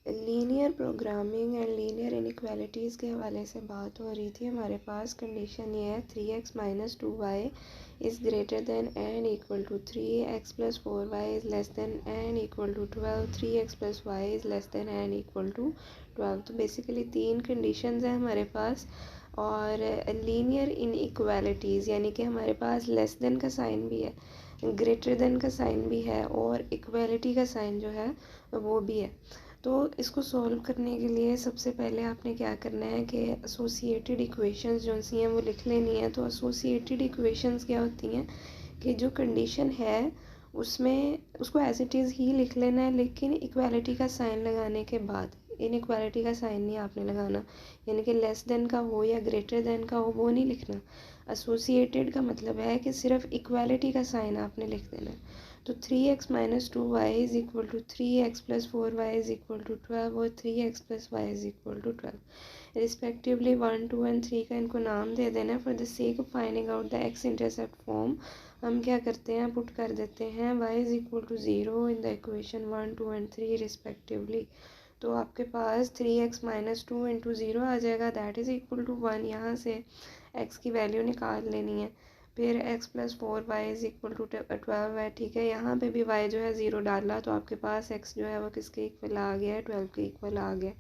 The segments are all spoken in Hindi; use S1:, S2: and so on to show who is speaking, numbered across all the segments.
S1: Linear programming and linear inequalities के हवाले से बात हो रही थी। हमारे पास कंडीशन ये है 3x minus 2y is greater than and equal to 3x plus 4y is less than and equal to 12, 3x plus y is less than and equal to 12। तो बेसिकली तीन कंडीशंस हैं हमारे पास। और लीनियर इनइक्वालिटीज़ यानी कि हमारे पास लेस देन का साइन भी है, ग्रेटर देन का साइन भी है और इक्वालिटी का साइन जो है वो भी है। तो इसको सॉल्व करने के लिए सबसे पहले आपने क्या करना है कि एसोसिएटेड इक्वेशंस जो सी हैं वो लिख लेनी है। तो एसोसिएटेड इक्वेशंस क्या होती हैं कि जो कंडीशन है उसमें उसको एज इट इज़ ही लिख लेना है, लेकिन इक्वालिटी का साइन लगाने के बाद। इनइक्वालिटी का साइन नहीं आपने लगाना, यानी कि लेस देन का हो या ग्रेटर देन का हो वो नहीं लिखना। एसोसिएटेड का मतलब है कि सिर्फ इक्वालिटी का साइन आपने लिख देना है। तो 3x minus 2y is equal to 3x plus 4y is equal to 12 और 3x plus y is equal to 12 respectively. 1, 2 and 3 का इनको नाम दे देना। For the sake of finding out the x intercept form हम क्या करते हैं, पुट कर देते हैं y is equal to 0 in the equation 1, 2 and 3 respectively. तो आपके पास 3x माइनस 2 इंटू 0 आ जाएगा, दैट इज़ इक्वल टू 1। यहाँ से x की वैल्यू निकाल लेनी है। फिर x plus 4y is equal to 12 है, ठीक है। यहाँ पे भी y जो है 0 डाला तो आपके पास x जो है वो किसके इक्वल आ गया है, 12 के इक्वल आ गया,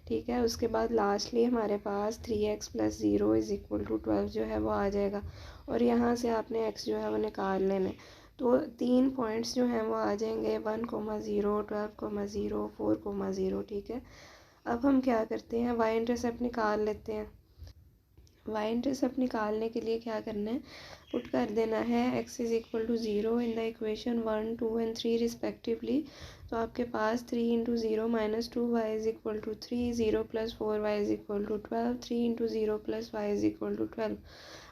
S1: ठीक है। उसके बाद लास्टली हमारे पास 3x plus 0 is equal to 12 जो है वो आ जाएगा और यहाँ से आपने x जो है वो निकाल लेना है। तो तीन पॉइंट्स जो हैं वो आ जाएंगे 1, 0, 12, 0, 4, 0, ठीक है। अब हम क्या करते हैं, y इंटरसेप्ट निकाल लेते हैं। y इंटरसेप्ट निकालने के लिए क्या करना है, पुट कर देना है x is equal to 0 in the equation 1, 2 and 3 respectively. तो आपके पास 3 into 0 minus 2y is equal to 3, 0 plus 4y is equal to 12, 3 into 0 plus y is equal to 12।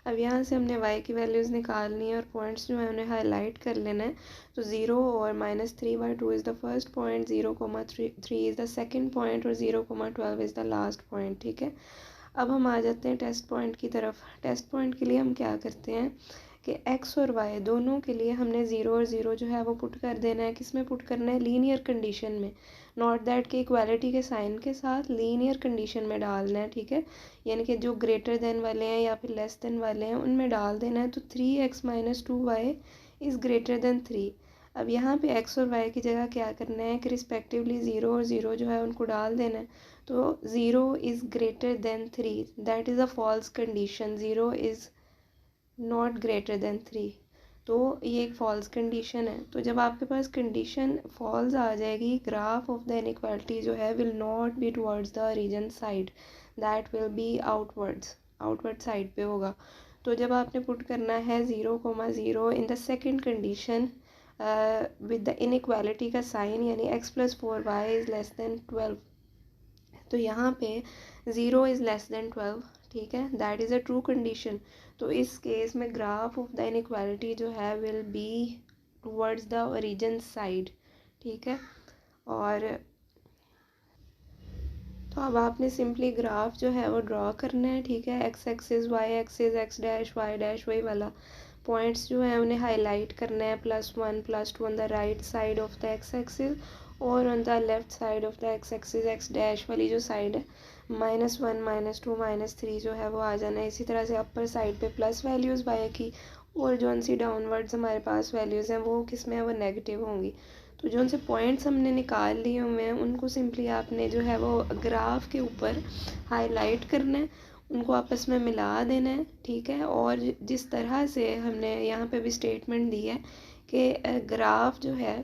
S1: अब यहाँ से हमने y की वैल्यूज़ निकालनी है और पॉइंट्स जो है उन्हें हाईलाइट कर लेना है। तो 0 और -3/2 is the first point, 0,3 is the second point और 0,12 इज़ द लास्ट पॉइंट, ठीक है। अब हम आ जाते हैं टेस्ट पॉइंट की तरफ। टेस्ट पॉइंट के लिए हम क्या करते हैं कि x और y दोनों के लिए हमने 0 और 0 जो है वो पुट कर देना है। किस में पुट करना है, लीनियर कंडीशन में, नॉट दैट के इक्वालिटी के साइन के साथ लीनियर कंडीशन में डालना है, ठीक है। यानी कि जो ग्रेटर देन वाले हैं या फिर लेस देन वाले हैं उनमें डाल देना है। तो 3x minus 2y is greater than 3। अब यहाँ पे x और y की जगह क्या करना है कि रिस्पेक्टिवली 0 और 0 जो है उनको डाल देना है। तो 0 is greater than 3, that is a false condition, 0 is not greater than 3। तो ये एक फॉल्स कंडीशन है। तो जब आपके पास कंडीशन फॉल्स आ जाएगी, ग्राफ ऑफ द इनइक्वालिटी जो है will not be towards the region side, that will be outward side पे होगा। तो जब आपने पुट करना है 0,0 in the second condition with the inequality का साइन यानी x plus 4y is less than 12। तो यहाँ पे 0 इज़ लेस देन 12, ठीक है, that is a true condition. तो इस केस में ग्राफ ऑफ द इनइक्वालिटी जो है will be towards the origin side, ठीक है। और तो अब आपने सिंपली ग्राफ जो है वो ड्रॉ करना है, ठीक है। x axis, y axis, x dash, y dash, वही वाला पॉइंट्स जो है उन्हें हाईलाइट करना है, +1, +2 on the right side of the x axis और on the left side of the x axis, x dash वाली जो साइड है -1, -2, -3 जो है वो आ जाना है। इसी तरह से अपर साइड पे प्लस वैल्यूज़ y की और जो सी डाउनवर्ड्स हमारे पास वैल्यूज़ हैं वो किस में है, वो नेगेटिव होंगी। तो जो उनसे पॉइंट्स हमने निकाल लिए हुए हैं उनको सिंपली आपने जो है वो ग्राफ के ऊपर हाईलाइट करना है, उनको आपस में मिला देना है, ठीक है। और जिस तरह से हमने यहाँ पे भी स्टेटमेंट दी है कि ग्राफ जो है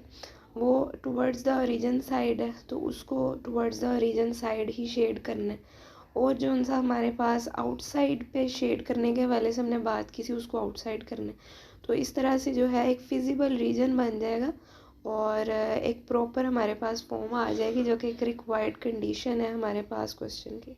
S1: वो टुवर्ड्स द ओरिजिन साइड है तो उसको टुवर्ड्स द ओरिजिन साइड ही शेड करना है। और जो उनसा हमारे पास आउटसाइड पे शेड करने के हवाले से हमने बात की थी उसको आउटसाइड करना है। तो इस तरह से जो है एक फिजिबल रीजन बन जाएगा और एक प्रॉपर हमारे पास फॉर्म आ जाएगी जो कि एक रिक्वायर्ड कंडीशन है हमारे पास क्वेश्चन की।